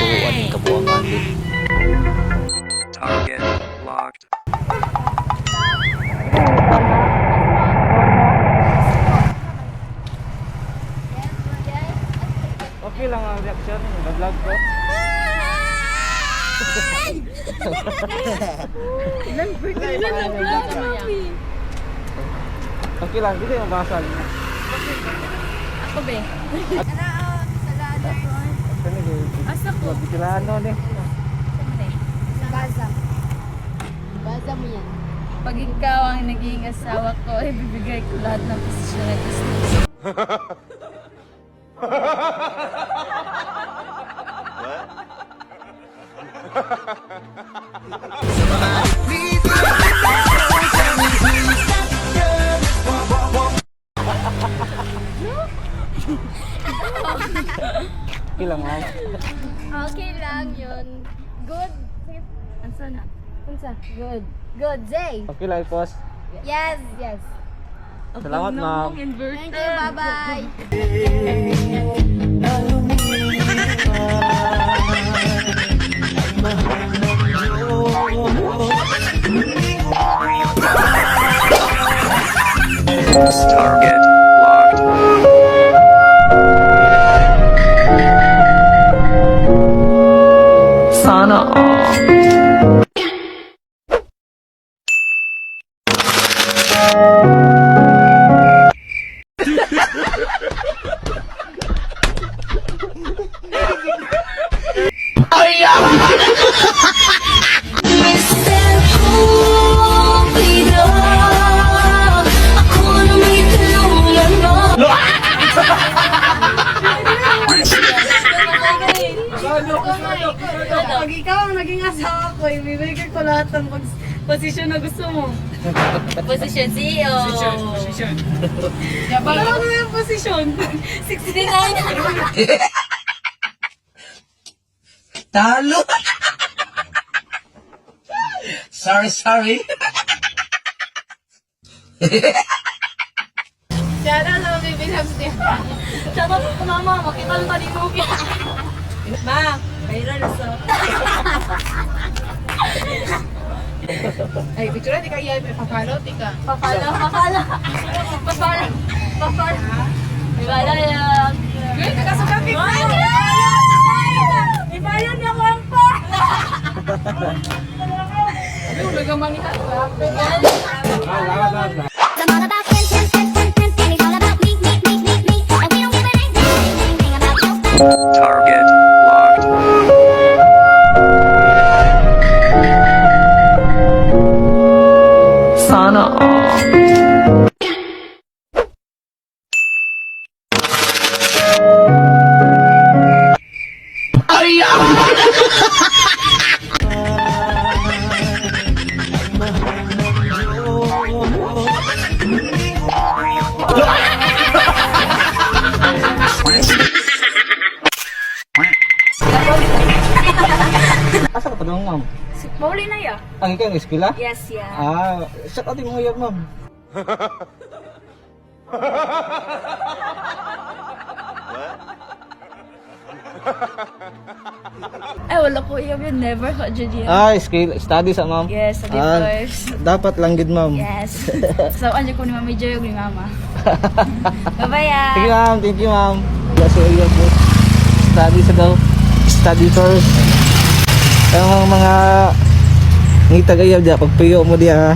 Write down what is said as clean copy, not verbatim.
turuan ng kabuangan din. Target locked. Okay lang ang reaction ng vlog ko. Okay lang, hindi yung basal. Ako be. Asa ko? Bitilano ni. Baza. Baza mo yan. Pag ikaw ang naging asawa ko, ibibigay ko lahat ng posisyon na gusto mo. Okay lang ma'am. Okay lang yun. Good. Ansa na? Unsa? Good. Good. Zay. Okay lang post. Yes. Yes. Salamat ma'am. Inverted. Thank you. Bye-bye. Target locked. Sana all. Mr. Cupido, ako na may tulungan mo. Pag ikaw ang naging asawa ko, ibibigay ko lahat ng posisyon na gusto mo. Posisyon CEO. Posisyon. Ano ko yung posisyon? 69. Talo! Sorry. Siya na sa baby labs niya. Siya na po mama, makita lang tani mo. Ma, viral na sa. Ay, picture di kaya papalo, tika. Papala. Ibala yan. Uy, nakasuka ka. Ibayan niya ko ang pa. Ano, nagamang ita. I'm all about ten, ten, ten, ten, ten, and it's all about me. And we don't give a dang about nobody. Target locked. Sana all. Asa ka pa doon ma'am? Mauli na ya? Ang ikaw yung eskwela? Yes, yeah. Shout out yung mga ma'am. Ay, wala ko iya yun. Never ka dyan yan. Study sa ma'am. Yes, sa course. Dapat lang gid ma'am. Yes. So, anje ko ni Mami Joy ni Mama. Bye-bye ah. Thank you ma'am. Yes, iya po. Study sa daw. Study first. Ang mga ngitag ayaw dia pagpuyo mo dia.